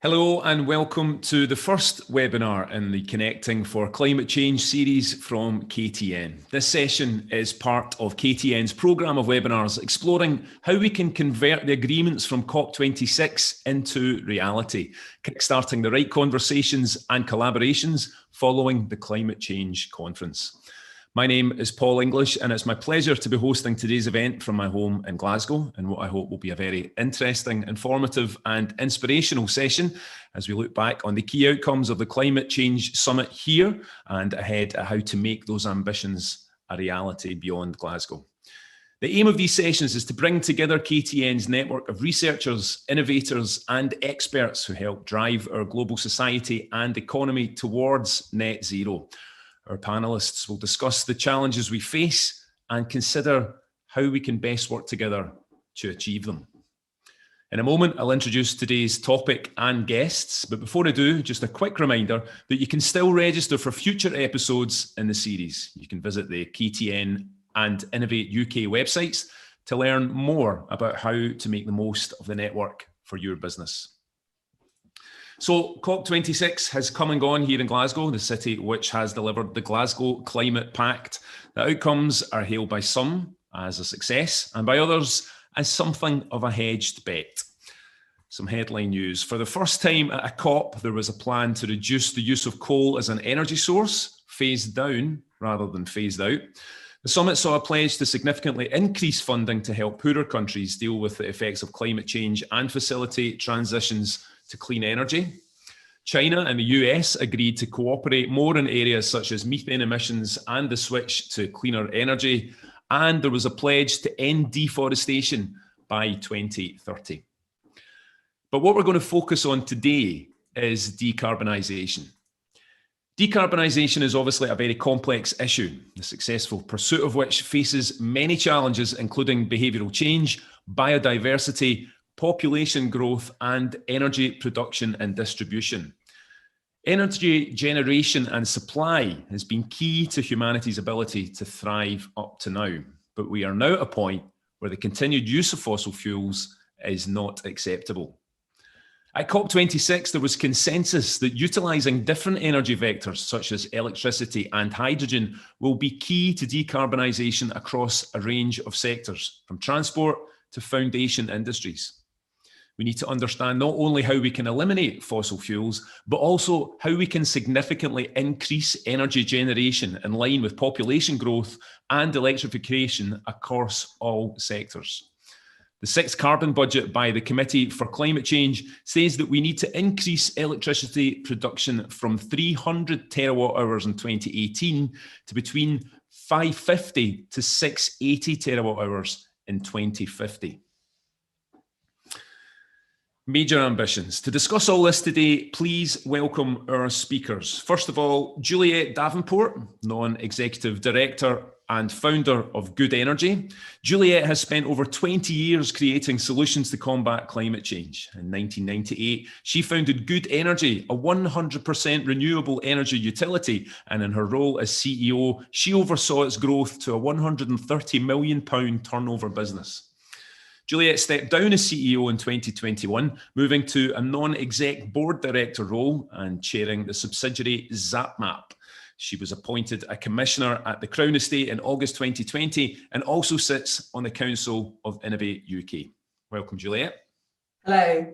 Hello and welcome to the first webinar in the Connecting for Climate Change series from KTN. This session is part of KTN's programme of webinars exploring how we can convert the agreements from COP26 into reality, kickstarting the right conversations and collaborations following the Climate Change Conference. My name is Paul English and it's my pleasure to be hosting today's event from my home in Glasgow in what I hope will be a very interesting, informative and inspirational session as we look back on the key outcomes of the Climate Change Summit here and ahead at how to make those ambitions a reality beyond Glasgow. The aim of these sessions is to bring together KTN's network of researchers, innovators and experts who help drive our global society and economy towards net zero. Our panellists will discuss the challenges we face and consider how we can best work together to achieve them. In a moment, I'll introduce today's topic and guests, but before I do, just a quick reminder that you can still register for future episodes in the series. You can visit the KTN and Innovate UK websites to learn more about how to make the most of the network for your business. So COP26 has come and gone here in Glasgow, the city which has delivered the Glasgow Climate Pact. The outcomes are hailed by some as a success and by others as something of a hedged bet. Some headline news. For the first time at a COP, there was a plan to reduce the use of coal as an energy source, phased down rather than phased out. The summit saw a pledge to significantly increase funding to help poorer countries deal with the effects of climate change and facilitate transitions to clean energy. China and the US agreed to cooperate more in areas such as methane emissions and the switch to cleaner energy. And there was a pledge to end deforestation by 2030. But what we're going to focus on today is decarbonisation. Decarbonisation is obviously a very complex issue, the successful pursuit of which faces many challenges, including behavioural change, biodiversity, population growth and energy production and distribution. Energy generation and supply has been key to humanity's ability to thrive up to now, but we are now at a point where the continued use of fossil fuels is not acceptable. At COP26, there was consensus that utilising different energy vectors such as electricity and hydrogen will be key to decarbonisation across a range of sectors, from transport to foundation industries. We need to understand not only how we can eliminate fossil fuels, but also how we can significantly increase energy generation in line with population growth and electrification across all sectors. The sixth carbon budget by the Committee for Climate Change says that we need to increase electricity production from 300 terawatt hours in 2018 to between 550 to 680 terawatt hours in 2050. Major ambitions. To discuss all this today, please welcome our speakers. First of all, Juliette Davenport, Non-Executive Director and founder of Good Energy. Juliette has spent over 20 years creating solutions to combat climate change. In 1998, she founded Good Energy, a 100% renewable energy utility, and in her role as CEO, she oversaw its growth to a £130 million turnover business. Juliette stepped down as CEO in 2021, moving to a non-exec board director role and chairing the subsidiary ZapMap. She was appointed a commissioner at the Crown Estate in August 2020 and also sits on the Council of Innovate UK. Welcome, Juliette. Hello.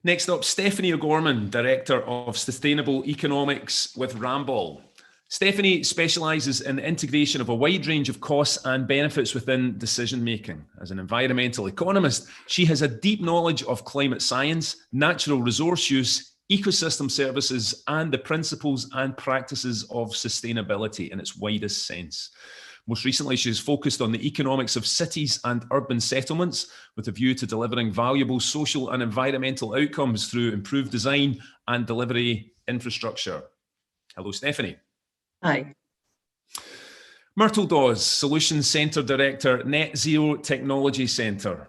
Next up, Stephanie Ogorman, Director of Sustainable Economics with Ramboll. Stephanie specialises in the integration of a wide range of costs and benefits within decision-making. As an environmental economist, she has a deep knowledge of climate science, natural resource use, ecosystem services, and the principles and practices of sustainability in its widest sense. Most recently, she has focused on the economics of cities and urban settlements with a view to delivering valuable social and environmental outcomes through improved design and delivery infrastructure. Hello, Stephanie. Hi. Myrtle Dawes, Solutions Centre Director, Net Zero Technology Centre.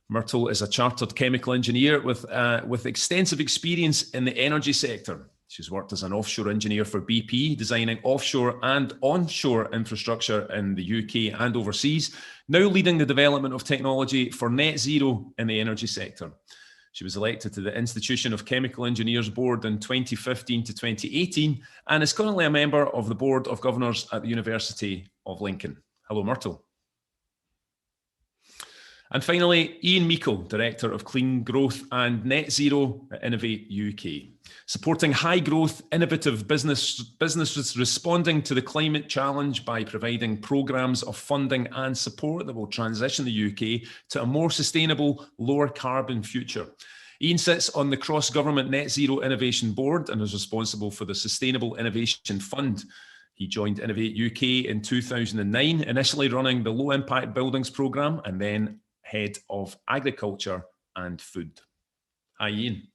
Myrtle is a chartered chemical engineer with extensive experience in the energy sector. She's worked as an offshore engineer for BP, designing offshore and onshore infrastructure in the UK and overseas, now leading the development of technology for net zero in the energy sector. She was elected to the Institution of Chemical Engineers Board in 2015 to 2018 and is currently a member of the Board of Governors at the University of Lincoln. Hello, Myrtle. And finally, Ian Meikle, Director of Clean Growth and Net Zero at Innovate UK, supporting high growth, innovative businesses responding to the climate challenge by providing programmes of funding and support that will transition the UK to a more sustainable, lower carbon future. Ian sits on the Cross-Government Net Zero Innovation Board and is responsible for the Sustainable Innovation Fund. He joined Innovate UK in 2009, initially running the Low Impact Buildings programme and then Head of Agriculture and Food. Hi, Ian.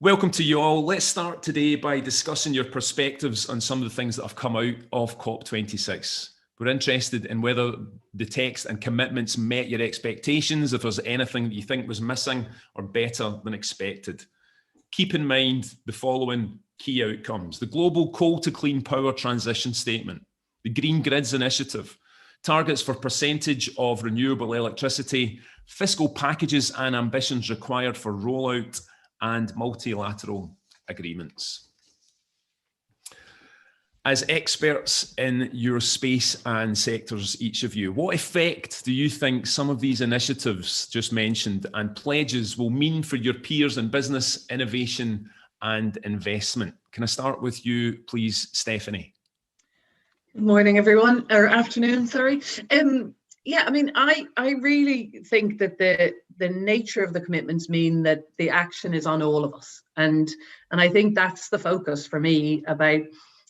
Welcome to you all. Let's start today by discussing your perspectives on some of the things that have come out of COP26. We're interested in whether the text and commitments met your expectations, if there's anything that you think was missing or better than expected. Keep in mind the following key outcomes: the Global Coal to Clean Power Transition Statement, the Green Grids Initiative, targets for percentage of renewable electricity, fiscal packages and ambitions required for rollout, and multilateral agreements. As experts in your space and sectors, each of you, what effect do you think some of these initiatives just mentioned and pledges will mean for your peers in business, innovation and investment? Can I start with you, please, Stephanie? Good morning, everyone, or afternoon, sorry. Yeah, I mean, I really think that the nature of the commitments mean that the action is on all of us. And I think that's the focus for me, about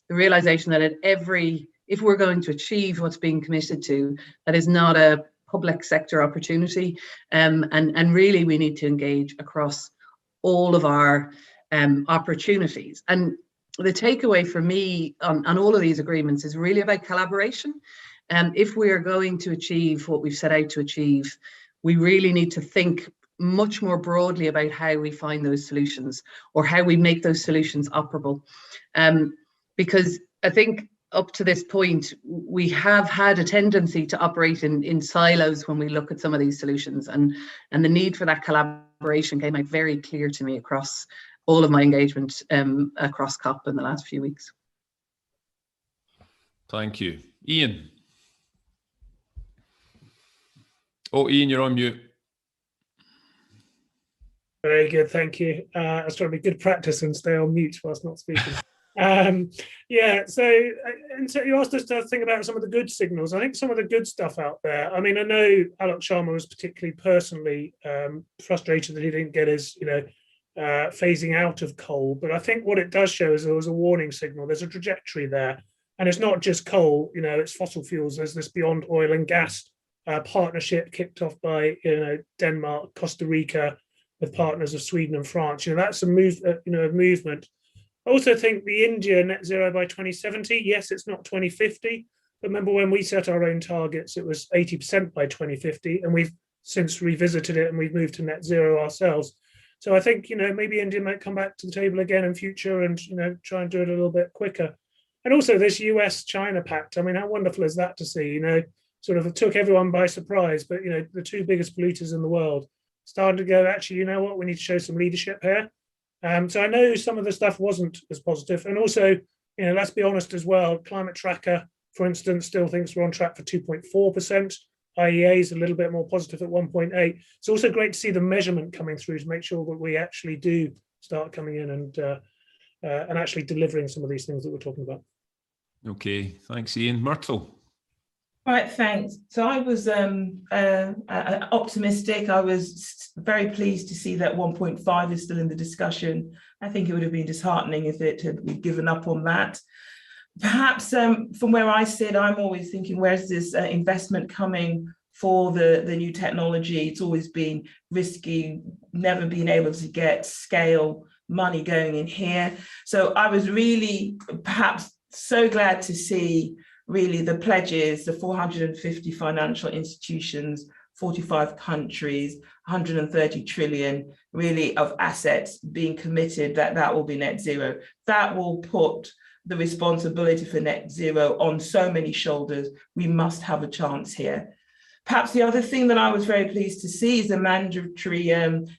the realization that if we're going to achieve what's being committed to, that is not a public sector opportunity. And really we need to engage across all of our opportunities. And the takeaway for me on all of these agreements is really about collaboration. If we are going to achieve what we've set out to achieve, we really need to think much more broadly about how we find those solutions or how we make those solutions operable. Because I think up to this point, we have had a tendency to operate in silos when we look at some of these solutions, and the need for that collaboration came out very clear to me across all of my engagement across COP in the last few weeks. Thank you. Ian. Oh, Ian, you're on mute. Very good, thank you. It's trying to be good practice and stay on mute whilst not speaking. Yeah, so you asked us to think about some of the good signals. I think some of the good stuff out there. I mean, I know Alok Sharma was particularly personally frustrated that he didn't get his, phasing out of coal. But I think what it does show is there was a warning signal. There's a trajectory there, and it's not just coal. It's fossil fuels. There's this beyond oil and gas partnership kicked off by Denmark, Costa Rica, with partners of Sweden and France. That's a movement. I also think the India net zero by 2070, yes, it's not 2050, but remember when we set our own targets, it was 80% by 2050, and we've since revisited it and we've moved to net zero ourselves. So I think, maybe India might come back to the table again in future and, try and do it a little bit quicker. And also this US-China pact, I mean, how wonderful is that to see, sort of took everyone by surprise, but, the two biggest polluters in the world started to go, actually, you know what, we need to show some leadership here. So I know some of the stuff wasn't as positive. And also, let's be honest as well, Climate Tracker, for instance, still thinks we're on track for 2.4%. IEA is a little bit more positive at 1.8. It's also great to see the measurement coming through to make sure that we actually do start coming in and actually delivering some of these things that we're talking about. Okay, thanks, Ian. Myrtle. Right, thanks. So I was optimistic. I was very pleased to see that 1.5 is still in the discussion. I think it would have been disheartening if it had given up on that. Perhaps from where I sit, I'm always thinking, where's this investment coming for the new technology? It's always been risky, never been able to get scale money going in here. So I was really perhaps so glad to see really the pledges, the 450 financial institutions, 45 countries, 130 trillion really of assets being committed that will be net zero. That will put the responsibility for net zero on so many shoulders. We must have a chance here. Perhaps the other thing that I was very pleased to see is the mandatory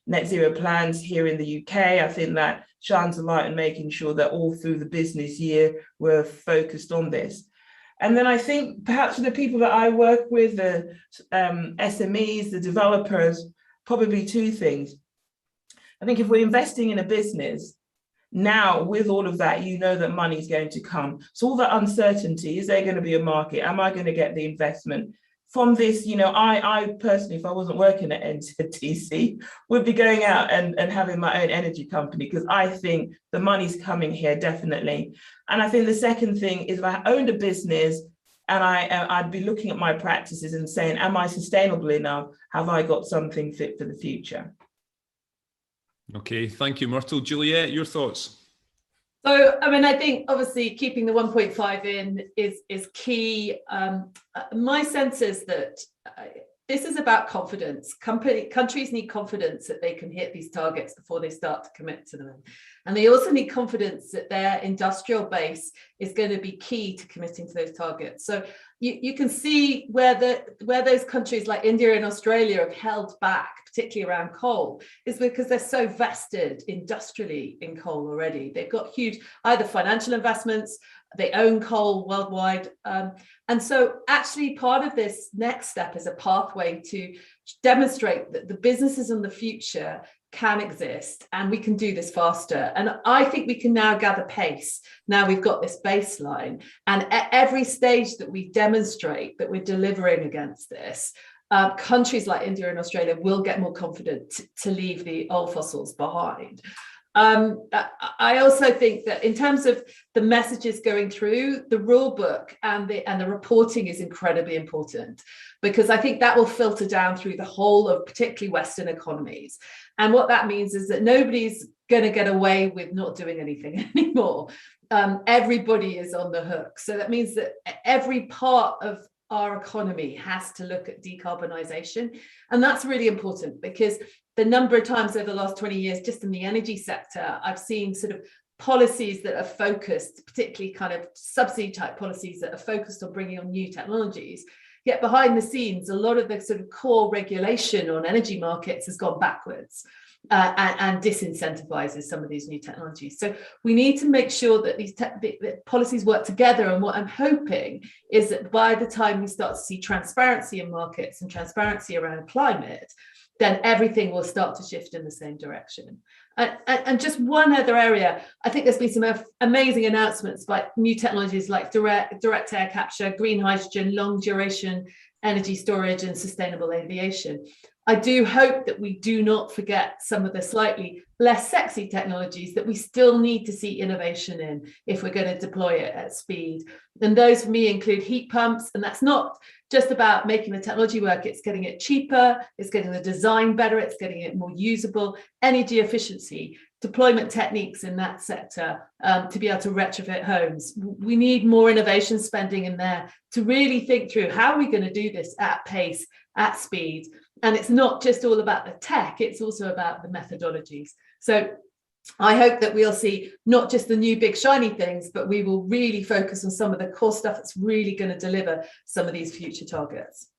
net zero plans here in the UK. I think that shines a light on making sure that all through the business year we're focused on this. And then I think perhaps for the people that I work with, the SMEs, the developers, probably two things. I think if we're investing in a business, now with all of that, you know that money is going to come. So all that uncertainty, is there going to be a market? Am I going to get the investment? From this, you know, I personally, if I wasn't working at NZTC, would be going out and having my own energy company, because I think the money's coming here, definitely. And I think the second thing is, if I owned a business and I'd be looking at my practices and saying, am I sustainable enough? Have I got something fit for the future? Okay, thank you, Myrtle. Juliette, your thoughts? So, I mean, I think obviously keeping the 1.5 in is key. My sense is that this is about confidence. Countries need confidence that they can hit these targets before they start to commit to them. And they also need confidence that their industrial base is going to be key to committing to those targets. So you can see where those countries like India and Australia have held back, particularly around coal, is because they're so vested industrially in coal already. They've got huge either financial investments, they own coal worldwide. And so actually part of this next step is a pathway to demonstrate that the businesses in the future can exist and we can do this faster. And I think we can now gather pace. Now we've got this baseline, and at every stage that we demonstrate that we're delivering against this, countries like India and Australia will get more confident to leave the old fossils behind. I also think that in terms of the messages going through, the rule book and the reporting is incredibly important, because I think that will filter down through the whole of particularly Western economies. And what that means is that nobody's going to get away with not doing anything anymore. Everybody is on the hook. So that means that every part of our economy has to look at decarbonisation. And that's really important, because the number of times over the last 20 years, just in the energy sector, I've seen sort of policies that are focused, particularly kind of subsidy type policies that are focused on bringing on new technologies. Yet behind the scenes, a lot of the sort of core regulation on energy markets has gone backwards and disincentivizes some of these new technologies. So we need to make sure that these policies work together. And what I'm hoping is that by the time we start to see transparency in markets and transparency around climate, then everything will start to shift in the same direction. And just one other area, I think there's been some amazing announcements by new technologies like direct air capture, green hydrogen, long duration energy storage, and sustainable aviation. I do hope that we do not forget some of the slightly less sexy technologies that we still need to see innovation in if we're going to deploy it at speed. And those for me include heat pumps, and that's not just about making the technology work, it's getting it cheaper, it's getting the design better, it's getting it more usable, energy efficiency, deployment techniques in that sector to be able to retrofit homes. We need more innovation spending in there to really think through how are we going to do this at pace, at speed. And it's not just all about the tech, it's also about the methodologies. So I hope that we'll see not just the new big shiny things, but we will really focus on some of the core stuff that's really going to deliver some of these future targets.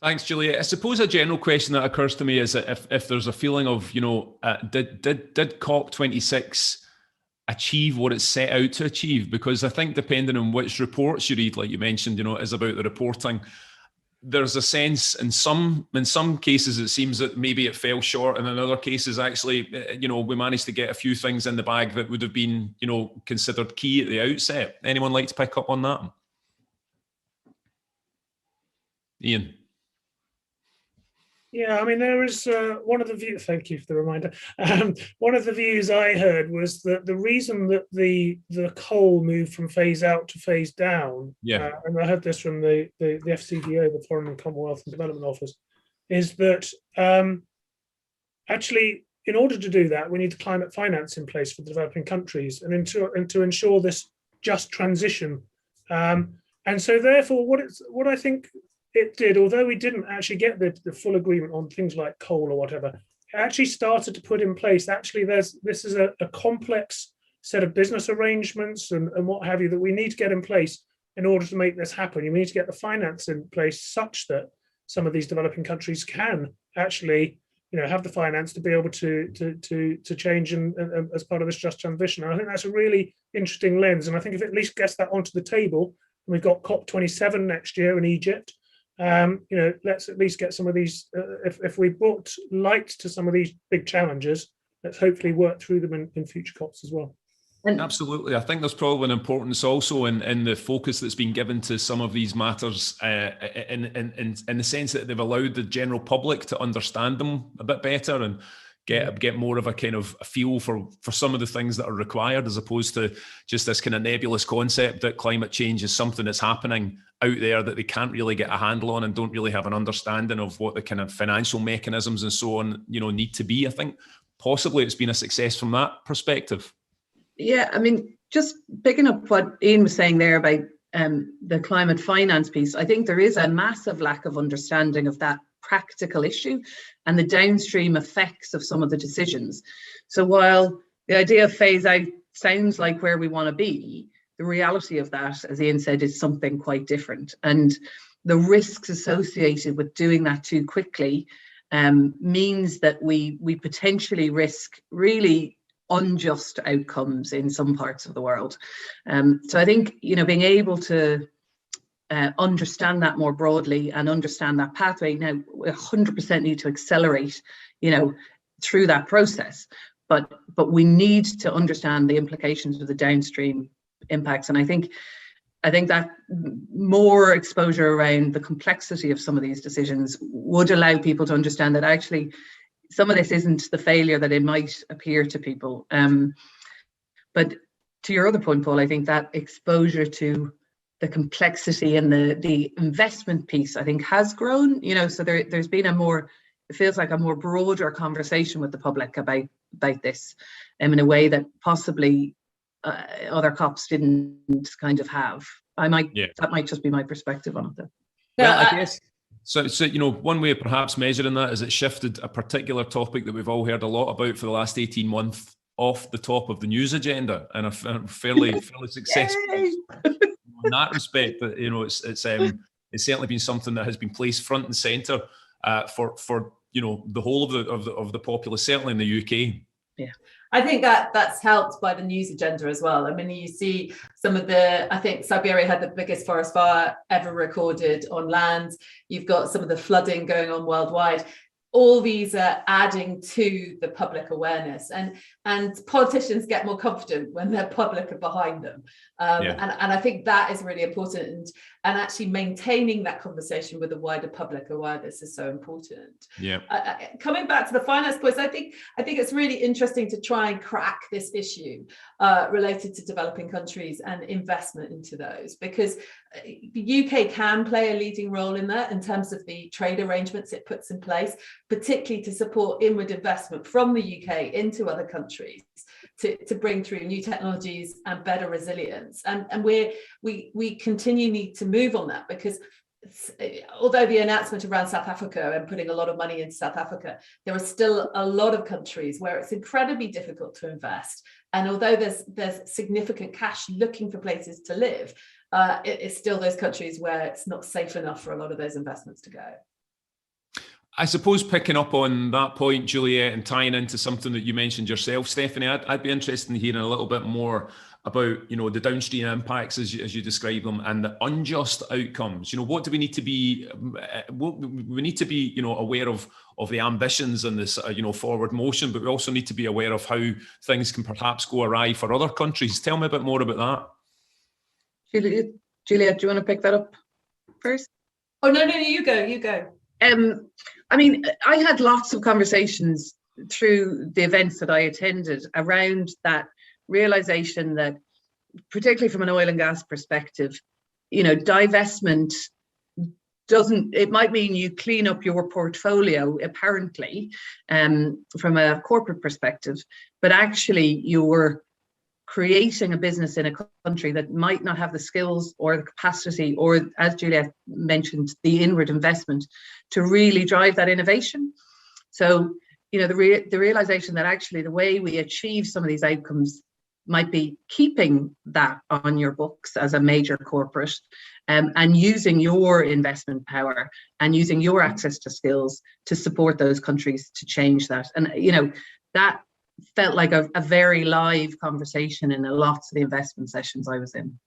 Thanks, Juliette. I suppose a general question that occurs to me is that if there's a feeling of, you know, did COP26 achieve what it's set out to achieve? Because I think depending on which reports you read, like you mentioned, you know, it is about the reporting. There's a sense in some cases it seems that maybe it fell short, and in other cases actually, you know, we managed to get a few things in the bag that would have been, you know, considered key at the outset. Anyone like to pick up on that? Ian. Yeah, I mean, there is one of the views, thank you for the reminder. One of the views I heard was that the reason that the coal moved from phase out to phase down, and I heard this from the FCDO, the Foreign and Commonwealth and Development Office, is that actually, in order to do that, we need climate finance in place for the developing countries and to ensure this just transition. And so therefore, what I think it did, although we didn't actually get the full agreement on things like coal or whatever, it actually started to put in place, actually this is a complex set of business arrangements and what have you that we need to get in place in order to make this happen. You need to get the finance in place such that some of these developing countries can actually, have the finance to be able to change and as part of this just transition. And I think that's a really interesting lens. And I think if it at least gets that onto the table, and we've got COP27 next year in Egypt, let's at least get some of these, if we brought light to some of these big challenges, let's hopefully work through them in future COPs as well. Absolutely. I think there's probably an importance also in the focus that's been given to some of these matters in the sense that they've allowed the general public to understand them a bit better and get more of a kind of a feel for some of the things that are required, as opposed to just this kind of nebulous concept that climate change is something that's happening out there that they can't really get a handle on and don't really have an understanding of what the kind of financial mechanisms and so on, need to be. I think possibly it's been a success from that perspective. Yeah, I mean, just picking up what Ian was saying there about the climate finance piece, I think there is a massive lack of understanding of that practical issue and the downstream effects of some of the decisions. So while the idea of phase out sounds like where we want to be, the reality of that, as Ian said, is something quite different. And the risks associated with doing that too quickly means that we potentially risk really unjust outcomes in some parts of the world. So I think, being able to understand that more broadly and understand that pathway, now we 100% need to accelerate, through that process, but we need to understand the implications of the downstream impacts. And I think that more exposure around the complexity of some of these decisions would allow people to understand that actually some of this isn't the failure that it might appear to people. But to your other point, Paul, I think that exposure to the complexity and the investment piece, I think, has grown, so there's been it feels like a more broader conversation with the public about this in a way that possibly other COPs didn't kind of have. That might just be my perspective on it though. Well, I guess. So one way of perhaps measuring that is it shifted a particular topic that we've all heard a lot about for the last 18 months off the top of the news agenda, and a fairly successful in that respect. That it's certainly been something that has been placed front and centre for the whole of the populace, certainly in the UK. Yeah, I think that's helped by the news agenda as well. I mean, you see some of I think Siberia had the biggest forest fire ever recorded on land. You've got some of the flooding going on worldwide. All these are adding to the public awareness, and politicians get more confident when their public are behind them. And I think that is really important, and actually maintaining that conversation with the wider public awareness is so important. Yeah. Coming back to the finance points, I think it's really interesting to try and crack this issue related to developing countries and investment into those, because the UK can play a leading role in that in terms of the trade arrangements it puts in place, particularly to support inward investment from the UK into other countries to bring through new technologies and better resilience. And we continue need to move on that, because although the announcement around South Africa and putting a lot of money into South Africa, there are still a lot of countries where it's incredibly difficult to invest. And although there's significant cash looking for places to live, it's still those countries where it's not safe enough for a lot of those investments to go. I suppose picking up on that point, Juliette, and tying into something that you mentioned yourself, Stephanie, I'd be interested in hearing a little bit more about the downstream impacts as you describe them, and the unjust outcomes. What do we need to be? We need to be aware of the ambitions and this forward motion, but we also need to be aware of how things can perhaps go awry for other countries. Tell me a bit more about that. Juliette, do you want to pick that up first? Oh no, you go. I mean, I had lots of conversations through the events that I attended around that realization that, particularly from an oil and gas perspective, divestment it might mean you clean up your portfolio apparently from a corporate perspective, but actually you're creating a business in a country that might not have the skills or the capacity, or, as Juliette mentioned, the inward investment to really drive that innovation. So, the realization that actually the way we achieve some of these outcomes might be keeping that on your books as a major corporate, and using your investment power and using your access to skills to support those countries to change that. And, you know, that felt like a very live conversation in lots of the investment sessions I was in.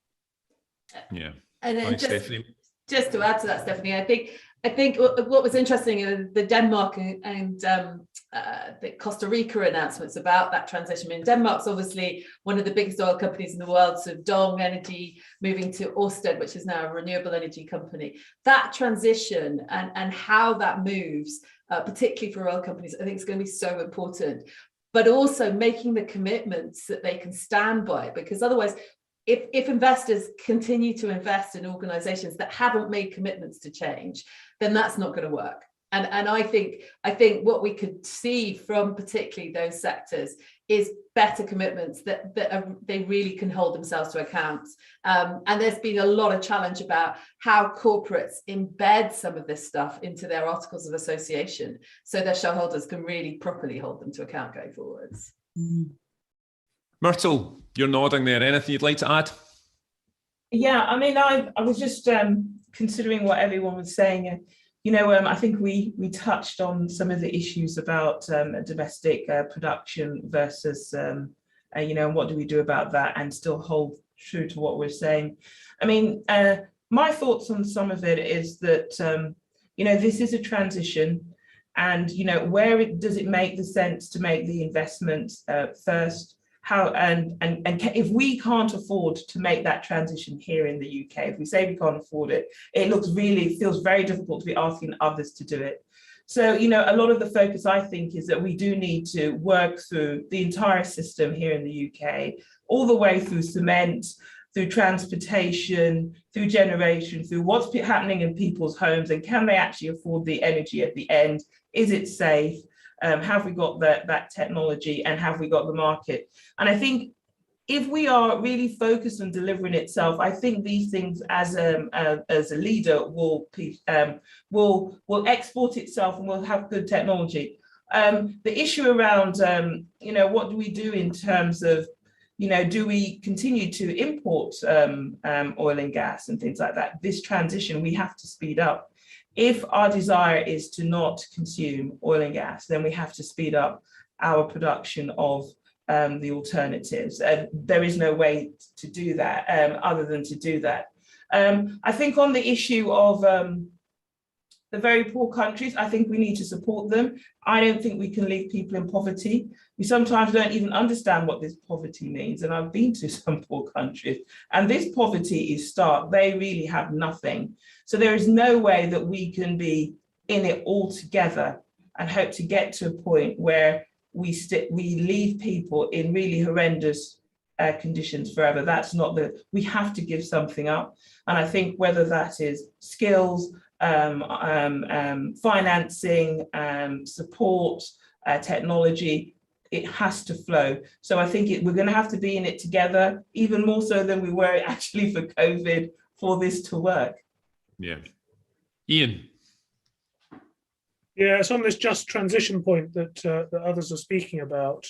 Yeah. And then Thanks, Stephanie. Just to add to that, Stephanie, I think what was interesting in the Denmark and the Costa Rica announcements about that transition. I mean, Denmark's obviously one of the biggest oil companies in the world, so Dong Energy moving to Ørsted, which is now a renewable energy company. That transition and how that moves, particularly for oil companies, I think is going to be so important. But also making the commitments that they can stand by, because otherwise, if investors continue to invest in organizations that haven't made commitments to change, then that's not going to work. And I think what we could see from particularly those sectors is better commitments that they really can hold themselves to account. And there's been a lot of challenge about how corporates embed some of this stuff into their articles of association, so their shareholders can really properly hold them to account going forwards. Myrtle, you're nodding there. Anything you'd like to add? Yeah, I mean, I was just considering what everyone was saying. You know, I think we touched on some of the issues about domestic production versus, you know, what do we do about that and still hold true to what we're saying. I mean, my thoughts on some of it is that, you know, this is a transition, and, you know, does it make the sense to make the investments first? How and if we can't afford to make that transition here in the UK, if we say we can't afford it, it feels very difficult to be asking others to do it. So, you know, a lot of the focus, I think, is that we do need to work through the entire system here in the UK, all the way through cement, through transportation, through generation, through what's happening in people's homes, and can they actually afford the energy at the end? Is it safe? Have we got that technology, and have we got the market? And I think if we are really focused on delivering itself, I think these things as a leader will export itself and will have good technology. The issue around, you know, what do we do in terms of, you know, do we continue to import oil and gas and things like that? This transition, we have to speed up. If our desire is to not consume oil and gas, then we have to speed up our production of the alternatives. There is no way to do that other than to do that. I think on the issue of the very poor countries, I think we need to support them. I don't think we can leave people in poverty. We sometimes don't even understand what this poverty means. And I've been to some poor countries, and this poverty is stark. They really have nothing. So there is no way that we can be in it all together and hope to get to a point where we leave people in really horrendous conditions forever. That's not we have to give something up. And I think whether that is skills, financing, support, technology, it has to flow. So I think we're going to have to be in it together, even more so than we were actually for COVID, for this to work. Yeah. Ian. Yeah, it's on this just transition point that others are speaking about.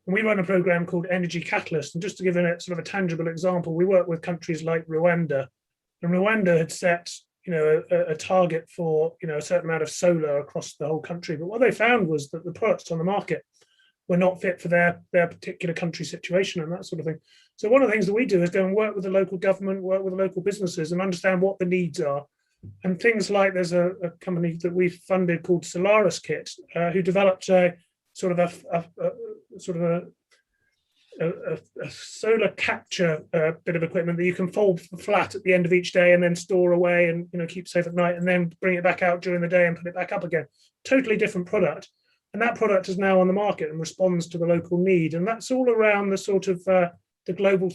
We run a program called Energy Catalyst, and just to give a sort of a tangible example, we work with countries like Rwanda, and Rwanda had set, you know, a target for, you know, a certain amount of solar across the whole country. But what they found was that the products on the market were not fit for their particular country situation and that sort of thing. So one of the things that we do is go and work with the local government, work with the local businesses, and understand what the needs are. And things like, there's a company that we funded called Solaris Kit, who developed a sort of a solar capture bit of equipment that you can fold flat at the end of each day and then store away and, you know, keep safe at night, and then bring it back out during the day and put it back up again. Totally different product. And that product is now on the market and responds to the local need. And that's all around the sort of the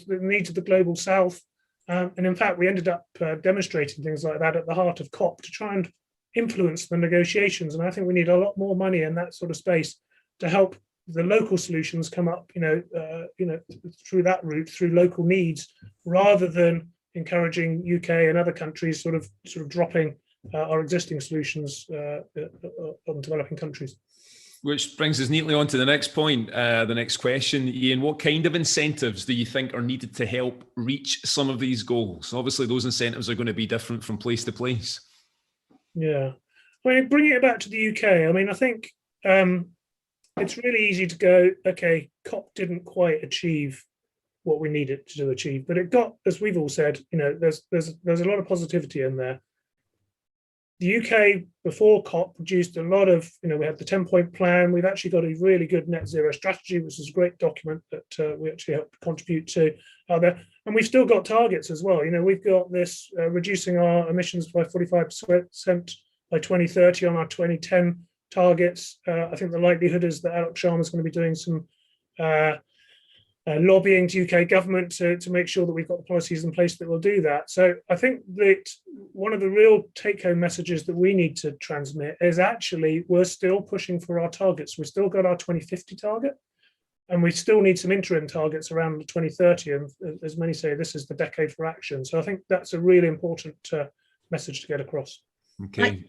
needs of the global south. And in fact, we ended up demonstrating things like that at the heart of COP to try and influence the negotiations. And I think we need a lot more money in that sort of space to help the local solutions come up, you know, through that route, through local needs, rather than encouraging UK and other countries sort of dropping our existing solutions on developing countries. Which brings us neatly on to the next point, the next question. Ian, what kind of incentives do you think are needed to help reach some of these goals? Obviously, those incentives are going to be different from place to place. Yeah, I mean, bringing it back to the UK, I mean, I think it's really easy to go, okay, COP didn't quite achieve what we needed to achieve, but it got, as we've all said, you know, there's a lot of positivity in there. The UK before COP produced a lot of, you know, we had the 10-point plan. We've actually got a really good net zero strategy, which is a great document that we actually helped contribute to out there. And we've still got targets as well. You know, we've got this reducing our emissions by 45% by 2030 on our 2010 targets. I think the likelihood is that Alok Sharma is going to be doing some lobbying to UK government to make sure that we've got the policies in place that will do that. So I think that one of the real take-home messages that we need to transmit is actually we're still pushing for our targets. We've still got our 2050 target, and we still need some interim targets around 2030. And as many say, this is the decade for action. So I think that's a really important message to get across. Okay.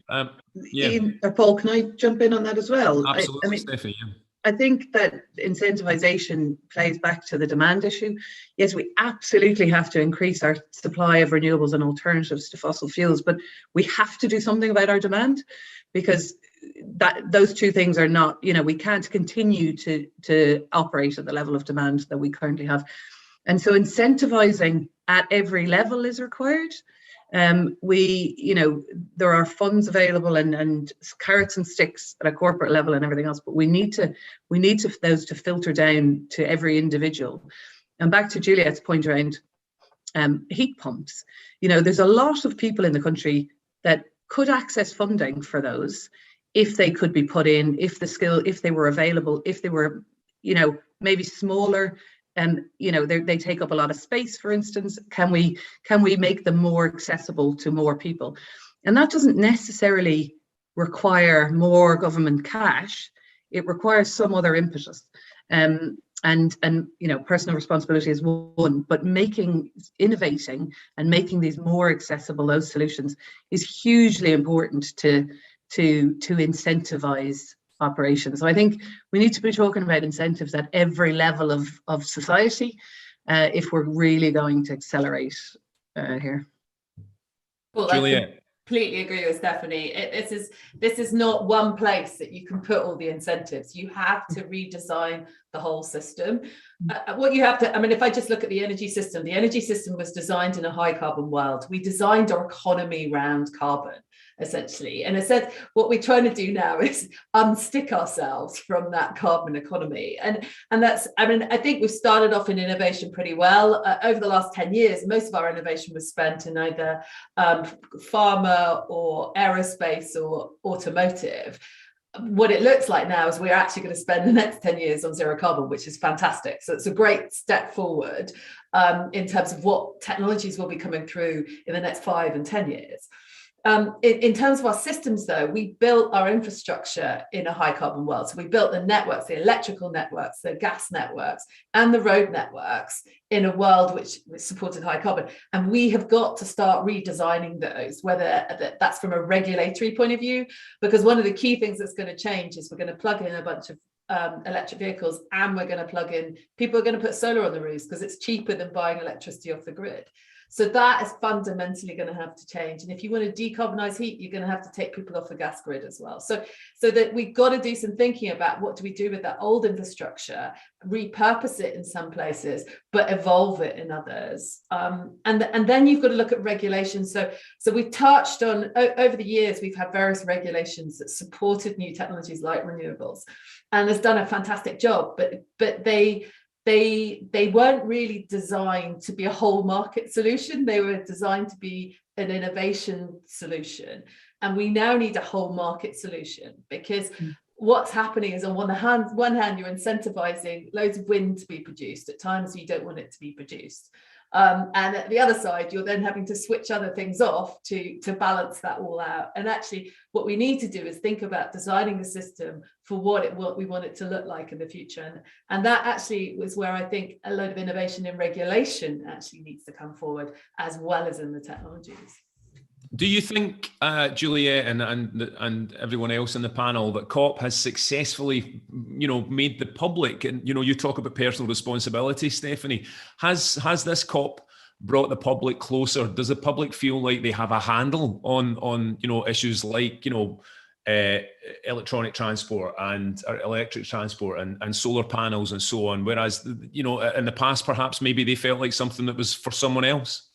Ian, or Paul, can I jump in on that as well? Absolutely, I mean, Steffi. Yeah. I think that incentivization plays back to the demand issue. Yes, we absolutely have to increase our supply of renewables and alternatives to fossil fuels, but we have to do something about our demand, because those two things are not, you know, we can't continue to operate at the level of demand that we currently have. And so incentivizing at every level is required. You know, there are funds available and carrots and sticks at a corporate level and everything else, but we need those to filter down to every individual. And back to Juliette's point around heat pumps, you know, there's a lot of people in the country that could access funding for those if they could be put in, if they were available, if they were, you know, maybe smaller. You know, they take up a lot of space, for instance. Can we make them more accessible to more people? And that doesn't necessarily require more government cash. It requires some other impetus. And you know, personal responsibility is one, but innovating and making these more accessible, those solutions, is hugely important to incentivize operations. So I think we need to be talking about incentives at every level of society if we're really going to accelerate here. Well, Juliette. I completely agree with Stephanie. This is not one place that you can put all the incentives. You have to redesign the whole system. What you have to, I mean, if I just look at the energy system was designed in a high carbon world. We designed our economy around carbon, essentially. And I said, what we're trying to do now is unstick ourselves from that carbon economy. And that's, I mean, I think we've started off in innovation pretty well. Over the last 10 years, most of our innovation was spent in either pharma or aerospace or automotive. What it looks like now is we're actually going to spend the next 10 years on zero carbon, which is fantastic. So it's a great step forward in terms of what technologies will be coming through in the next 5 and 10 years. In terms of our systems, though, we built our infrastructure in a high carbon world. So we built the networks, the electrical networks, the gas networks, and the road networks in a world which supported high carbon. And we have got to start redesigning those, whether that's from a regulatory point of view, because one of the key things that's going to change is we're going to plug in a bunch of electric vehicles, and we're going to plug in, people are going to put solar on the roofs because it's cheaper than buying electricity off the grid. So that is fundamentally going to have to change. And if you want to decarbonize heat, you're going to have to take people off the gas grid as well. So that we've got to do some thinking about what do we do with that old infrastructure, repurpose it in some places, but evolve it in others. And then you've got to look at regulations. So we've touched on, over the years, we've had various regulations that supported new technologies like renewables, and has done a fantastic job, but they weren't really designed to be a whole market solution. They were designed to be an innovation solution. And we now need a whole market solution, because what's happening is on one hand, you're incentivizing loads of wind to be produced at times you don't want it to be produced. And at the other side, you're then having to switch other things off to balance that all out. And actually, what we need to do is think about designing the system for what we want it to look like in the future. And that actually was where I think a load of innovation in regulation actually needs to come forward, as well as in the technologies. Do you think, Juliette and everyone else in the panel, that COP has successfully, made the public, and you talk about personal responsibility, Stephanie, has this COP brought the public closer? Does the public feel like they have a handle on issues like electronic transport and electric transport and solar panels and so on, whereas in the past perhaps maybe they felt like something that was for someone else?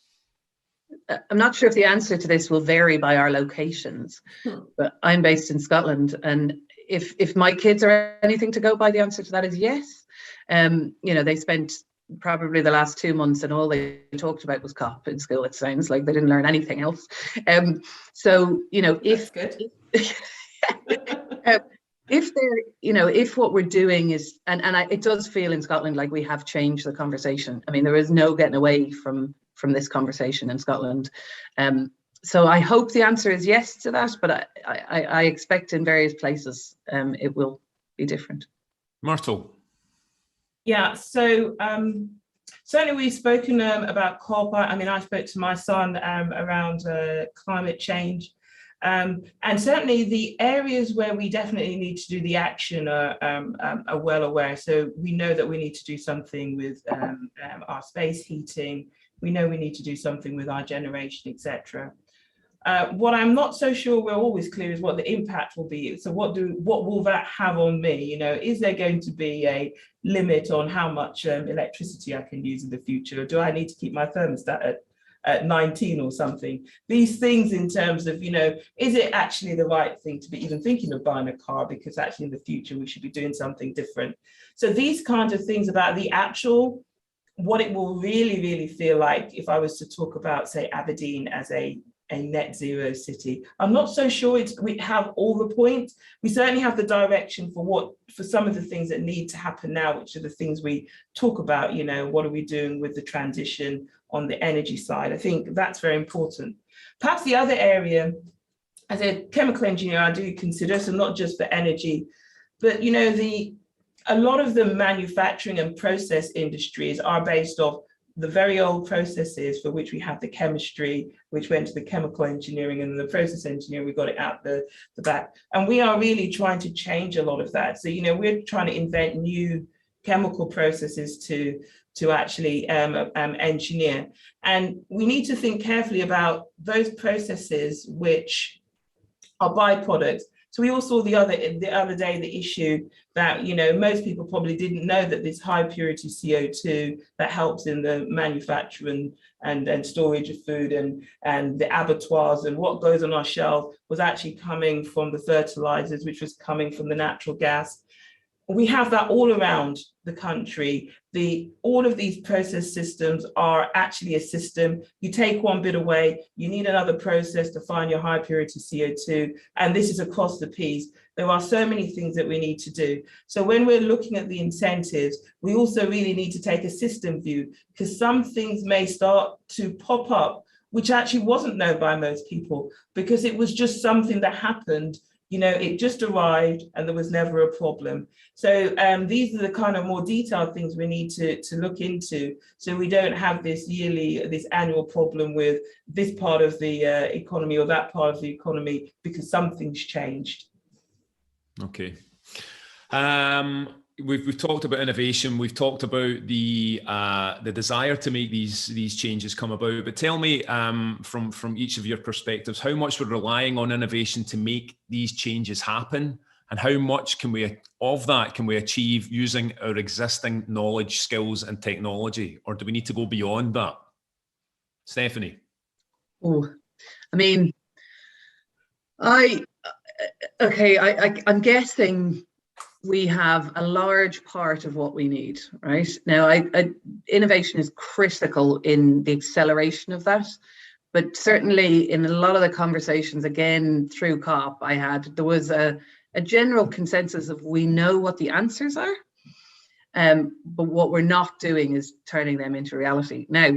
I'm not sure if the answer to this will vary by our locations, but I'm based in Scotland, and if my kids are anything to go by, the answer to that is yes. They spent probably the last 2 months and all they talked about was COP in school. It sounds like they didn't learn anything else. If good. If what we're doing is, it does feel in Scotland like we have changed the conversation. I mean, there is no getting away from this conversation in Scotland. So I hope the answer is yes to that, but I expect in various places it will be different. Myrtle. Yeah, so certainly we've spoken about COP. I spoke to my son around climate change. And certainly the areas where we definitely need to do the action are well aware. So we know that we need to do something with our space heating. We know we need to do something with our generation, etc. What I'm not so sure we're always clear is what the impact will be. So what will that have on me? Is there going to be a limit on how much electricity I can use in the future? Or do I need to keep my thermostat at 19 or something? These things in terms of, is it actually the right thing to be even thinking of buying a car, because actually in the future we should be doing something different. So these kinds of things about the actual, what it will really, really feel like if I was to talk about, say, Aberdeen as a net zero city. I'm not so sure we have all the points. We certainly have the direction for some of the things that need to happen now, which are the things we talk about, what are we doing with the transition on the energy side? I think that's very important. Perhaps the other area, as a chemical engineer, I do consider, so not just for energy, but a lot of the manufacturing and process industries are based off the very old processes for which we have the chemistry, which went to the chemical engineering, and the process engineering, we got it out the back. And we are really trying to change a lot of that. So, we're trying to invent new chemical processes to actually engineer. And we need to think carefully about those processes which are byproducts. So we all saw the other day the issue that most people probably didn't know that this high purity CO2 that helps in the manufacture and storage of food and the abattoirs and what goes on our shelves was actually coming from the fertilizers, which was coming from the natural gas. We have that all around the country. All of these process systems are actually a system. You take one bit away, you need another process to find your high purity CO2, and this is across the piece. There are so many things that we need to do. So when we're looking at the incentives, we also really need to take a system view, because some things may start to pop up, which actually wasn't known by most people, because it was just something that happened. It just arrived and there was never a problem. So these are the kind of more detailed things we need to look into, so we don't have this annual problem with this part of the economy or that part of the economy because something's changed. Okay. We've talked about innovation. We've talked about the desire to make these changes come about. But tell me, from each of your perspectives, how much we're relying on innovation to make these changes happen, and how much can we achieve using our existing knowledge, skills, and technology, or do we need to go beyond that? Stephanie. Oh, I mean, I'm guessing we have a large part of what we need right now. Innovation is critical in the acceleration of that, but certainly in a lot of the conversations, again through COP there was a general consensus of we know what the answers are, but what we're not doing is turning them into reality. Now,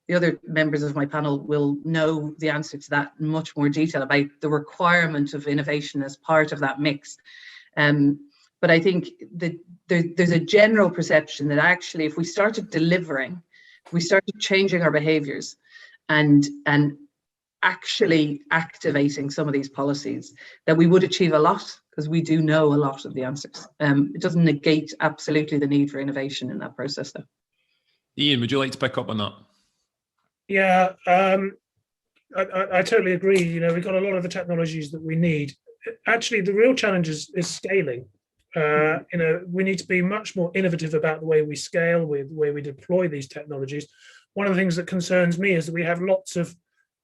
the other members of my panel will know the answer to that in much more detail about the requirement of innovation as part of that mix. But I think that there's a general perception that actually if we started delivering, we started changing our behaviours and actually activating some of these policies, that we would achieve a lot, because we do know a lot of the answers. It doesn't negate absolutely the need for innovation in that process, though. Ian, would you like to pick up on that? Yeah, I totally agree. You know, we've got a lot of the technologies that we need. Actually, the real challenge is scaling. You know, we need to be much more innovative about the way we scale, with the way we deploy these technologies. One of the things that concerns me is that we have lots of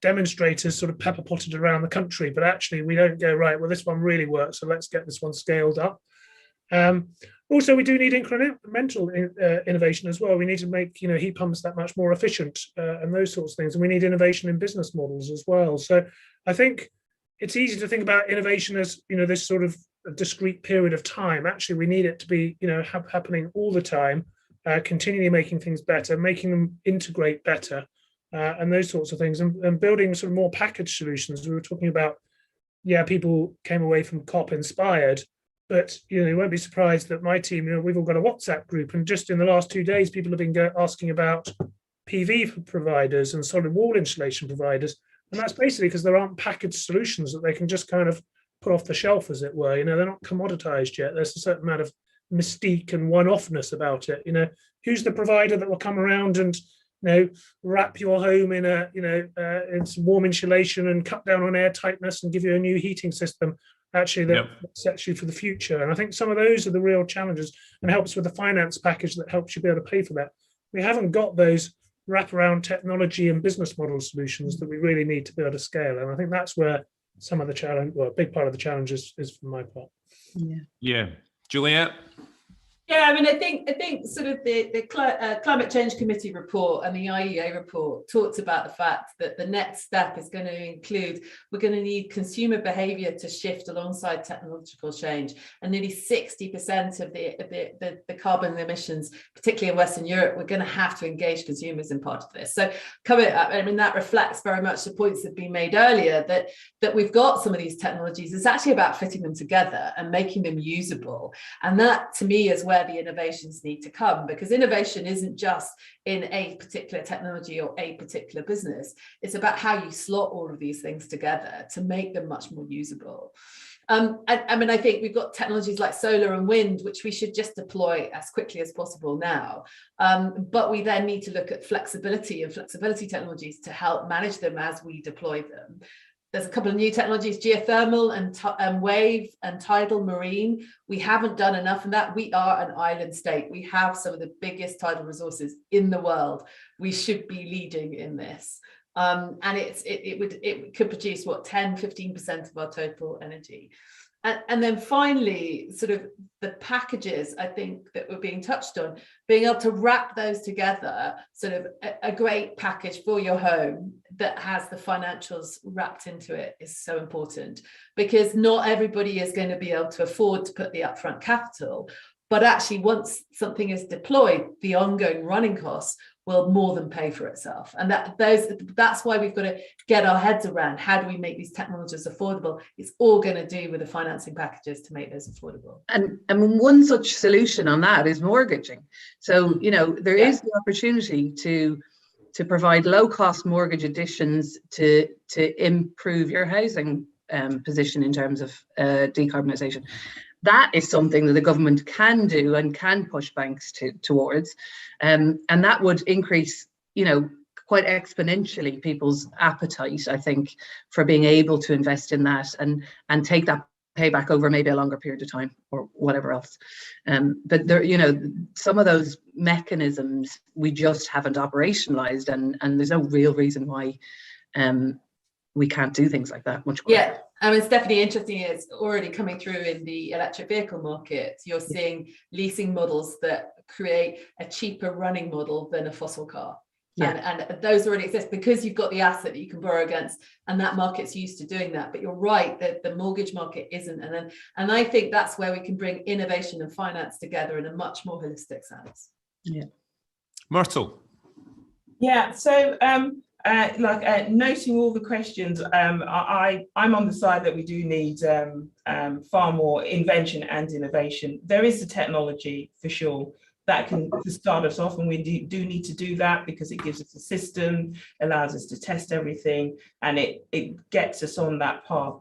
demonstrators sort of pepper potted around the country, but actually we don't go, right, well, this one really works, so let's get this one scaled up. Also, we do need incremental innovation as well. We need to make, you know, heat pumps that much more efficient and those sorts of things. And we need innovation in business models as well. So I think it's easy to think about innovation as, you know, this sort of a discrete period of time. Actually, we need it to be, you know, happening all the time, continually making things better, making them integrate better, and those sorts of things, and building sort of more packaged solutions. We were talking about, yeah, people came away from COP inspired, but, you know, you won't be surprised that my team, you know, we've all got a WhatsApp group, and just in the last 2 days, people have been asking about PV providers and solid wall insulation providers. And that's basically because there aren't packaged solutions that they can just kind of put off the shelf, as it were. You know, they're not commoditized yet. There's a certain amount of mystique and one-offness about it. You know, who's the provider that will come around and, you know, wrap your home in a, you know, in some warm insulation and cut down on air tightness and give you a new heating system, actually, that sets you for the future. And I think some of those are the real challenges, and helps with the finance package that helps you be able to pay for that. We haven't got those wraparound technology and business model solutions that we really need to be able to scale. And I think that's where some of the challenge, well, a big part of the challenge is from my part. Yeah. Juliette? Yeah, I mean, I think sort of the Climate Change Committee report and the IEA report talks about the fact that the next step is going to include, we're going to need consumer behaviour to shift alongside technological change, and nearly 60% of the carbon emissions, particularly in Western Europe, we're going to have to engage consumers in part of this. So coming up, I mean, that reflects very much the points that have been made earlier, that we've got some of these technologies. It's actually about fitting them together and making them usable, and that to me is where the innovations need to come, because innovation isn't just in a particular technology or a particular business. It's about how you slot all of these things together to make them much more usable. I mean, I think we've got technologies like solar and wind, which we should just deploy as quickly as possible now. But we then need to look at flexibility technologies to help manage them as we deploy them. There's a couple of new technologies, geothermal and wave and tidal marine. We haven't done enough in that. We are an island state. We have some of the biggest tidal resources in the world. We should be leading in this. And it could produce, what, 10-15% of our total energy. And then finally, sort of the packages, I think, that were being touched on, being able to wrap those together, sort of a great package for your home that has the financials wrapped into it, is so important, because not everybody is going to be able to afford to put the upfront capital. But actually, once something is deployed, the ongoing running costs will more than pay for itself. And that's why we've got to get our heads around, how do we make these technologies affordable? It's all going to do with the financing packages to make those affordable. And one such solution on that is mortgaging. So, you know, there is the opportunity to provide low-cost mortgage additions to improve your housing position in terms of decarbonisation. That is something that the government can do and can push banks towards, and that would increase, you know, quite exponentially people's appetite, I think, for being able to invest in that and take that payback over maybe a longer period of time or whatever else. But there, you know, some of those mechanisms we just haven't operationalized, and there's no real reason why we can't do things like that much quicker. Yeah, I mean, it's definitely interesting. It's already coming through in the electric vehicle market. You're seeing leasing models that create a cheaper running model than a fossil car. Yeah. And those already exist because you've got the asset that you can borrow against, and that market's used to doing that. But you're right that the mortgage market isn't. And I think that's where we can bring innovation and finance together in a much more holistic sense. Yeah. Myrtle. Yeah, so noting all the questions, I'm on the side that we do need far more invention and innovation. There is the technology for sure. that can start us off, and we do need to do that because it gives us a system, allows us to test everything, and it gets us on that path.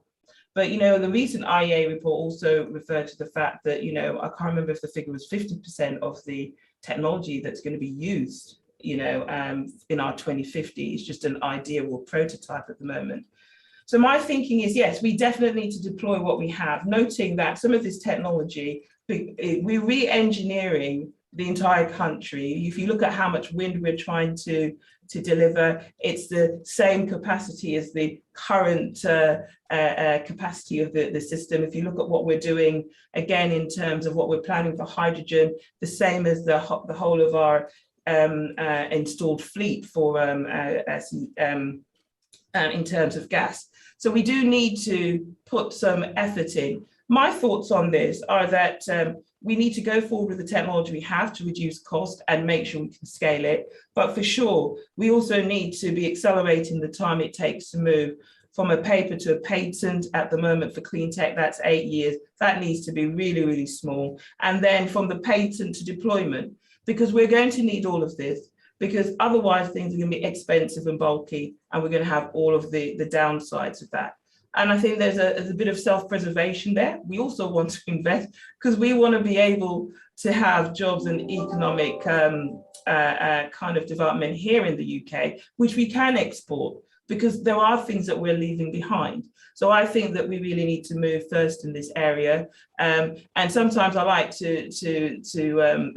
But, you know, the recent IEA report also referred to the fact that, you know, I can't remember if the figure was 50% of the technology that's going to be used, you know, in our 2050 is just an idea or prototype at the moment. So my thinking is, yes, we definitely need to deploy what we have, noting that some of this technology, we're re-engineering the entire country. If you look at how much wind we're trying to deliver, it's the same capacity as the current capacity of the system. If you look at what we're doing, again, in terms of what we're planning for hydrogen, the same as the whole of our installed fleet for in terms of gas. So we do need to put some effort in. My thoughts on this are that we need to go forward with the technology we have to reduce cost and make sure we can scale it. But for sure, we also need to be accelerating the time it takes to move from a paper to a patent. At the moment for clean tech, that's 8 years. That needs to be really, really small. And then from the patent to deployment, because we're going to need all of this, because otherwise things are going to be expensive and bulky, and we're going to have all of the downsides of that. And I think there's a bit of self-preservation there. We also want to invest because we want to be able to have jobs and economic kind of development here in the UK, which we can export, because there are things that we're leaving behind. So I think that we really need to move first in this area. And sometimes I like to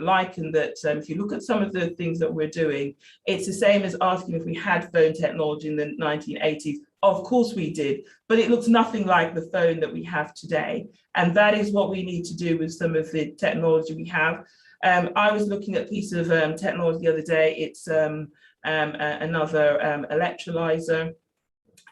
liken that if you look at some of the things that we're doing, it's the same as asking if we had phone technology in the 1980s. Of course we did, but it looks nothing like the phone that we have today. And that is what we need to do with some of the technology we have. I was looking at a piece of technology the other day. It's another electrolyzer,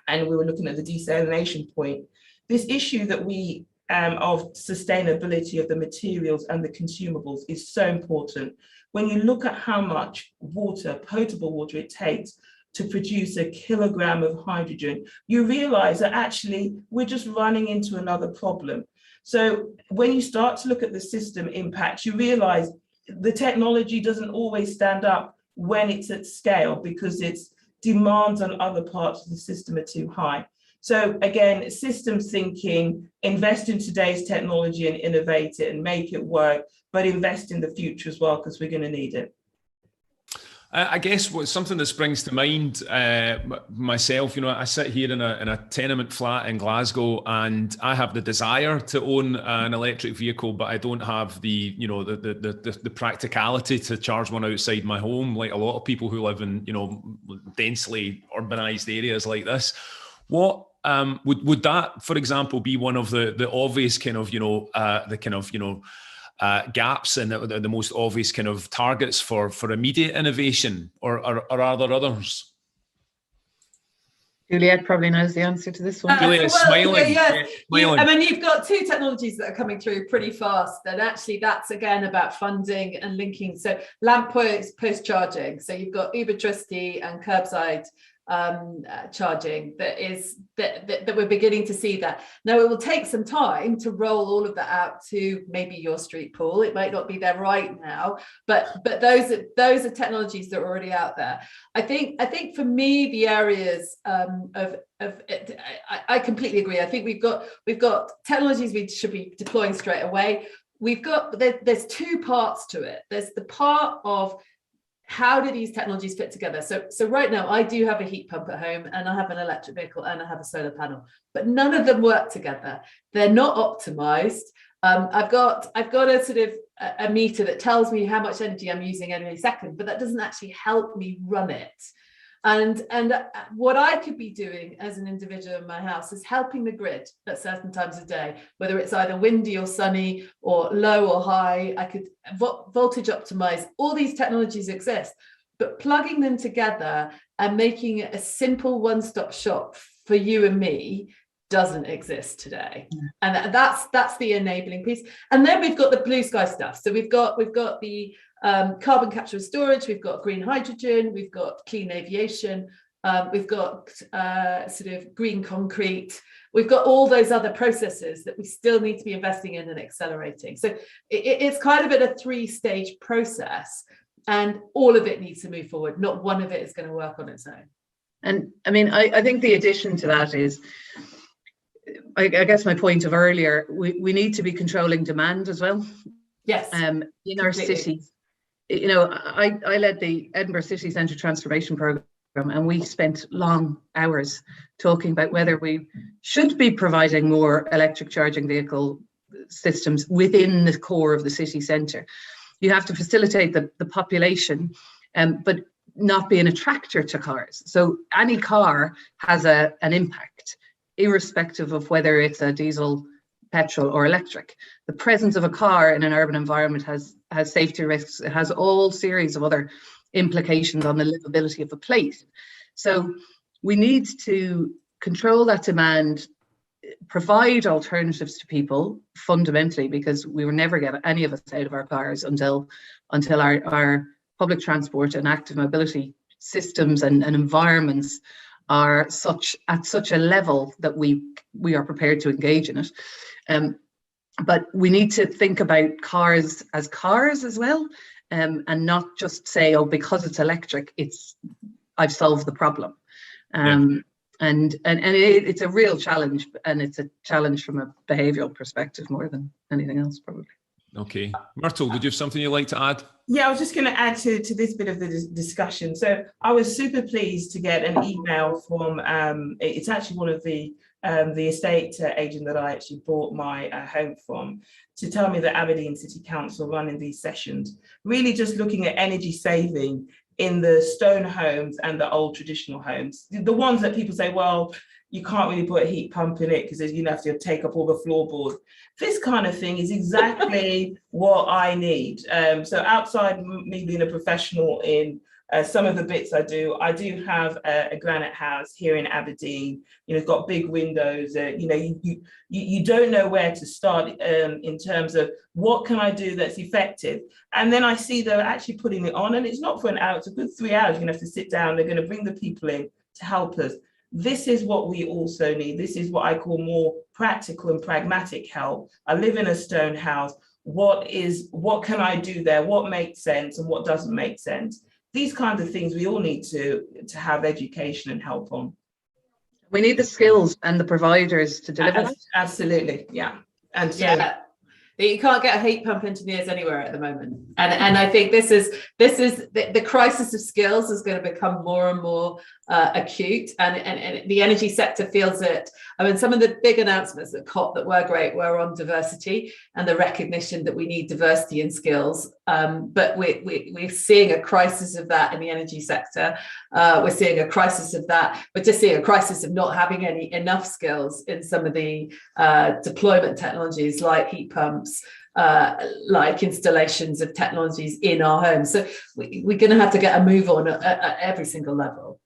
and we were looking at the desalination point. This issue that we of sustainability of the materials and the consumables is so important. When you look at how much water, potable water, it takes to produce a kilogram of hydrogen, you realize that actually we're just running into another problem. So when you start to look at the system impact, you realize the technology doesn't always stand up when it's at scale, because its demands on other parts of the system are too high. So again, systems thinking, invest in today's technology and innovate it and make it work, but invest in the future as well, because we're going to need it. I guess what's something that springs to mind myself, you know, I sit here in a tenement flat in Glasgow, and I have the desire to own an electric vehicle, but I don't have the, you know, the practicality to charge one outside my home, like a lot of people who live in, you know, densely urbanized areas like this. What would that, for example, be one of the obvious kind of, you know, gaps and the most obvious kind of targets for immediate innovation, or are there others? Juliette probably knows the answer to this one. Juliette, smiling. Yes. Smiling. I mean, you've got two technologies that are coming through pretty fast, and actually that's again about funding and linking. So lamp post charging. So you've got Ubertricity and curbside charging that we're beginning to see that. Now it will take some time to roll all of that out to maybe your street pool. It might not be there right now, but those are technologies that are already out there. I think for me the areas I completely agree. I think we've got technologies we should be deploying straight away. There's two parts to it. There's the part of how do these technologies fit together? So right now I do have a heat pump at home, and I have an electric vehicle, and I have a solar panel, but none of them work together. They're not optimized. I've got a sort of a meter that tells me how much energy I'm using every second, but that doesn't actually help me run it. And what I could be doing as an individual in my house is helping the grid at certain times of day, whether it's either windy or sunny or low or high. I could voltage optimize. All these technologies exist, but plugging them together and making it a simple one-stop shop for you and me doesn't exist today. And that's the enabling piece. And then we've got the blue sky stuff. So we've got the carbon capture and storage, we've got green hydrogen, we've got clean aviation. we've got sort of green concrete. We've got all those other processes that we still need to be investing in and accelerating. So it's kind of at a 3-stage process, and all of it needs to move forward. Not one of it is going to work on its own. And I mean, I think the addition to that is, I guess my point of earlier, we need to be controlling demand as well. Yes. In our cities. You know, I led the Edinburgh City Centre Transformation Programme, and we spent long hours talking about whether we should be providing more electric charging vehicle systems within the core of the city centre. You have to facilitate the population, but not be an attractor to cars. So any car has an impact, irrespective of whether it's a diesel, petrol or electric. The presence of a car in an urban environment has safety risks. It has all series of other implications on the livability of a place. So we need to control that demand, provide alternatives to people fundamentally, because we will never get any of us out of our cars until our public transport and active mobility systems and environments are at such a level that we are prepared to engage in it. But we need to think about cars as well, and not just say, oh, because it's electric, I've solved the problem. And it's a real challenge, and it's a challenge from a behavioural perspective more than anything else, probably. Okay. Myrtle, did you have something you'd like to add? Yeah, I was just going to add to this bit of the discussion. So I was super pleased to get an email from, it's actually one of the estate agent that I actually bought my home from, to tell me that Aberdeen City Council running these sessions, really just looking at energy saving in the stone homes and the old traditional homes, the ones that people say, well, you can't really put a heat pump in it because you have to take up all the floorboards. This kind of thing is exactly what I need. So outside me being a professional in some of the bits I do have a granite house here in Aberdeen. You know, it's got big windows. You know, you don't know where to start in terms of what can I do that's effective. And then I see they're actually putting it on, and it's not for an hour, it's a good 3 hours. You're gonna have to sit down. They're going to bring the people in to help us. This is what we also need. This is what I call more practical and pragmatic help. I live in a stone house. What can I do there? What makes sense and what doesn't make sense? These kinds of things we all need to have education and help on. We need the skills and the providers to deliver that. Absolutely, yeah. And so, yeah. You can't get a heat pump engineers anywhere at the moment, and I think this is the crisis of skills is going to become more and more acute, and the energy sector feels it. I mean, some of the big announcements at COP that were great were on diversity and the recognition that we need diversity in skills, but we're seeing a crisis of that in the energy sector. We're seeing a crisis of that. We're just seeing a crisis of not having enough skills in some of the deployment technologies like heat pumps, like installations of technologies in our homes. So we're going to have to get a move on at every single level.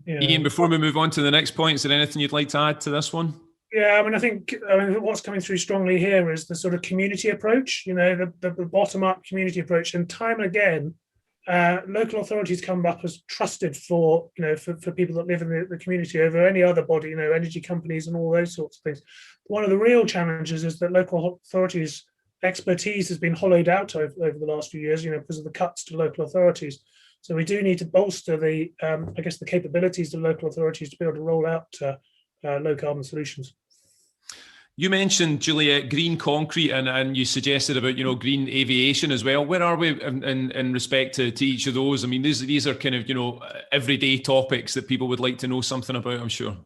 Yeah. Ian, before we move on to the next point, is there anything you'd like to add to this one? Yeah, I think what's coming through strongly here is the sort of community approach, you know, the bottom-up community approach. And time and again, local authorities come up as trusted for people that live in the community over any other body, you know, energy companies and all those sorts of things. One of the real challenges is that local authorities' expertise has been hollowed out over the last few years, you know, because of the cuts to local authorities. So we do need to bolster the capabilities of local authorities to be able to roll out low carbon solutions. You mentioned, Juliette, green concrete, and you suggested about, you know, green aviation as well. Where are we in respect to each of those? I mean, these are kind of, you know, everyday topics that people would like to know something about, I'm sure.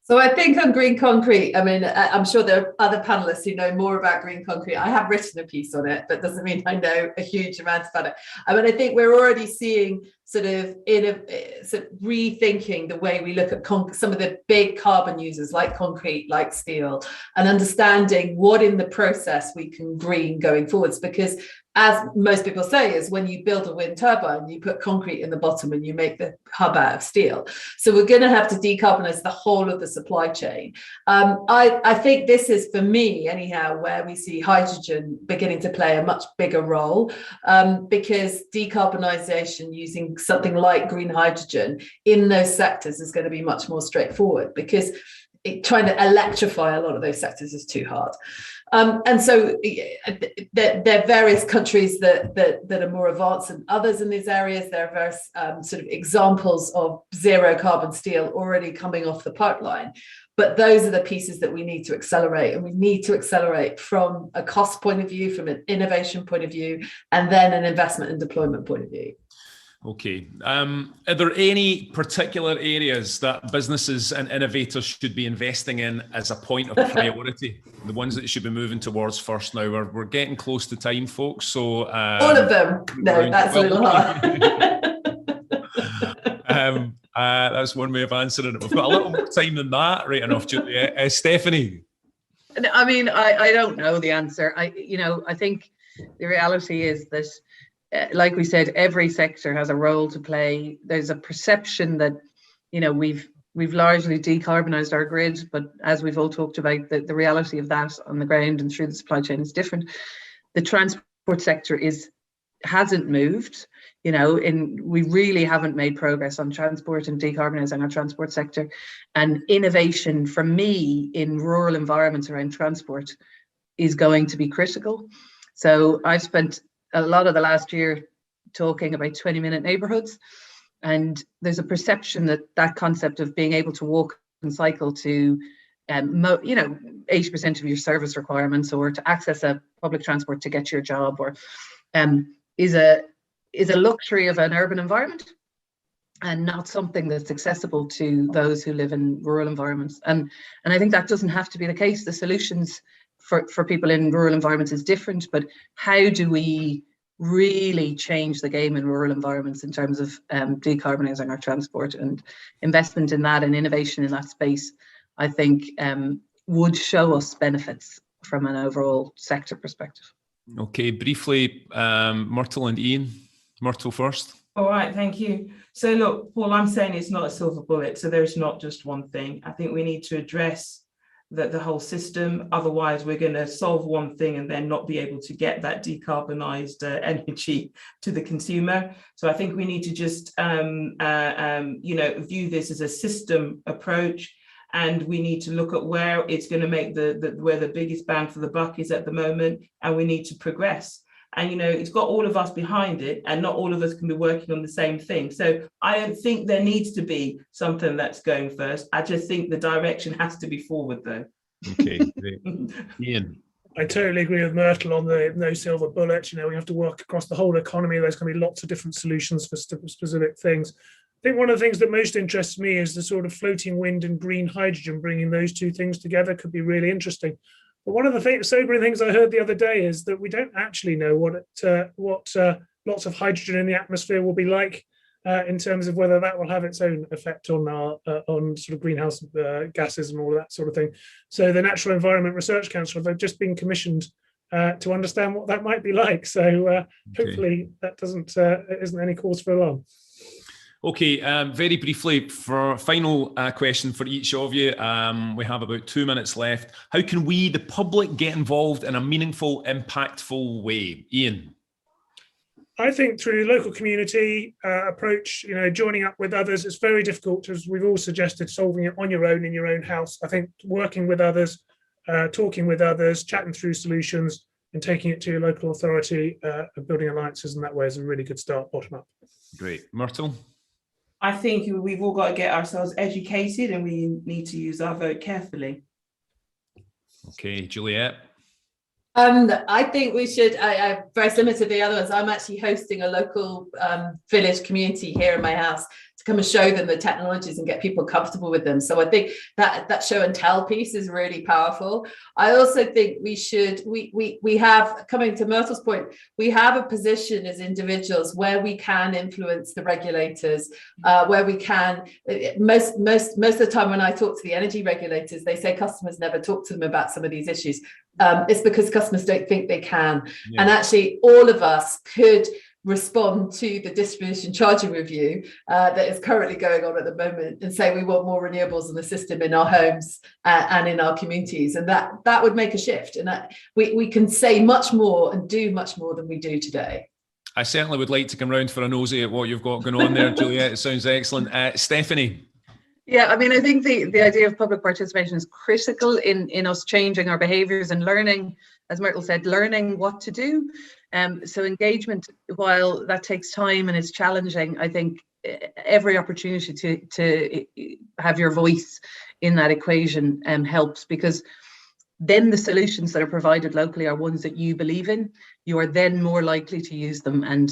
So I think on green concrete, I mean, I'm sure there are other panelists who know more about green concrete. I have written a piece on it, but doesn't mean I know a huge amount about it. I mean, I think we're already seeing sort of rethinking the way we look at some of the big carbon users like concrete, like steel, and understanding what in the process we can green going forwards. Because as most people say, is when you build a wind turbine, you put concrete in the bottom and you make the hub out of steel. So we're going to have to decarbonize the whole of the supply chain. I think this is, for me anyhow, where we see hydrogen beginning to play a much bigger role, because decarbonisation using something like green hydrogen in those sectors is going to be much more straightforward, because trying to electrify a lot of those sectors is too hard. And so there are various countries that are more advanced than others in these areas. There are various sort of examples of zero carbon steel already coming off the pipeline. But those are the pieces that we need to accelerate, and we need to accelerate from a cost point of view, from an innovation point of view, and then an investment and deployment point of view. Okay. Are there any particular areas that businesses and innovators should be investing in as a point of priority? The ones that should be moving towards first now? We're getting close to time, folks. So all of them. No, that's a little hard. That's one way of answering it. We've got a little more time than that, right enough, Juliette. Stephanie? I mean, I don't know the answer. I think the reality is that, like we said, every sector has a role to play. There's a perception that, we've largely decarbonised our grid, but as we've all talked about, the reality of that on the ground and through the supply chain is different. The transport sector hasn't moved, and we really haven't made progress on transport and decarbonising our transport sector. And innovation, for me, in rural environments around transport is going to be critical. So I've spent a lot of the last year talking about 20-minute neighbourhoods, and there's a perception that concept of being able to walk and cycle to 80% of your service requirements, or to access a public transport to get to your job, or is a luxury of an urban environment, and not something that's accessible to those who live in rural environments. And I think that doesn't have to be the case. The solutions for people in rural environments is different, but how do we really change the game in rural environments in terms of decarbonising our transport? And investment in that and innovation in that space, I think, would show us benefits from an overall sector perspective. Okay, briefly, Myrtle and Ian. Myrtle first. All right, thank you. So look, Paul, I'm saying it's not a silver bullet, so there's not just one thing. I think we need to address the whole system. Otherwise, we're going to solve one thing and then not be able to get that decarbonised energy to the consumer. So I think we need to just, view this as a system approach, and we need to look at where it's going to make where the biggest bang for the buck is at the moment, and we need to progress. And, it's got all of us behind it, and not all of us can be working on the same thing. So I don't think there needs to be something that's going first. I just think the direction has to be forward, though. Okay, great. Ian? I totally agree with Myrtle on the no silver bullet. We have to work across the whole economy. There's going to be lots of different solutions for specific things. I think one of the things that most interests me is the sort of floating wind and green hydrogen. Bringing those two things together could be really interesting. But one of the sobering things I heard the other day is that we don't actually know what lots of hydrogen in the atmosphere will be like in terms of whether that will have its own effect on on sort of greenhouse gases and all of that sort of thing. So the Natural Environment Research Council, they've just been commissioned to understand what that might be like. So hopefully that isn't any cause for alarm. Okay, very briefly, for final question for each of you, we have about 2 minutes left. How can we, the public, get involved in a meaningful, impactful way? Ian? I think through local community approach, joining up with others. It's very difficult, as we've all suggested, solving it on your own in your own house. I think working with others, talking with others, chatting through solutions, and taking it to your local authority, and building alliances in that way is a really good start, bottom up. Great. Myrtle? I think we've all got to get ourselves educated, and we need to use our vote carefully. Okay, Juliette? I think we should, I'm very similar to the other ones. I'm actually hosting a local village community here in my house to come and show them the technologies and get people comfortable with them. So I think that show and tell piece is really powerful. I also think we have, coming to Myrtle's point, we have a position as individuals where we can influence the regulators, where we can, most of the time when I talk to the energy regulators, they say customers never talk to them about some of these issues. It's because customers don't think they can. Yeah. And actually all of us could respond to the distribution charging review that is currently going on at the moment and say we want more renewables in the system in our homes and in our communities, and that would make a shift, and that we can say much more and do much more than we do today. I certainly would like to come round for a nosy at what you've got going on there, Juliette. It sounds excellent. Stephanie? Yeah, I mean, I think the idea of public participation is critical in us changing our behaviours and learning, as Myrtle said, learning what to do. So engagement, while that takes time and is challenging, I think every opportunity to have your voice in that equation helps, because then the solutions that are provided locally are ones that you believe in. You are then more likely to use them and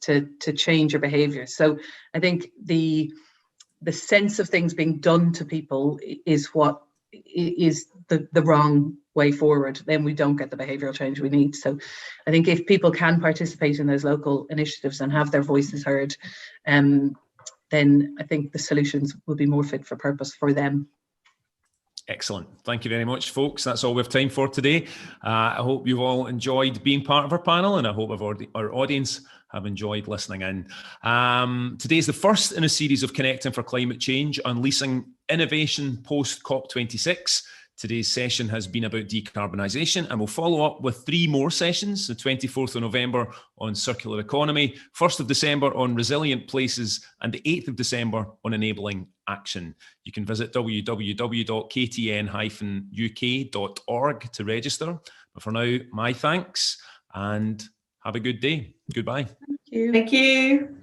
to change your behaviour. So I think the sense of things being done to people is what is the wrong way forward. Then we don't get the behavioural change we need. So I think if people can participate in those local initiatives and have their voices heard, then I think the solutions will be more fit for purpose for them. Excellent. Thank you very much, folks. That's all we have time for today. I hope you've all enjoyed being part of our panel, and I hope our audience have enjoyed listening in. Today is the first in a series of Connecting for Climate Change, Unleashing Innovation post COP26. Today's session has been about decarbonisation, and we'll follow up with 3 more sessions, the 24th of November on circular economy, 1st of December on resilient places, and the 8th of December on enabling action. You can visit www.ktn-uk.org to register. But for now, my thanks and have a good day. Goodbye. Thank you. Thank you.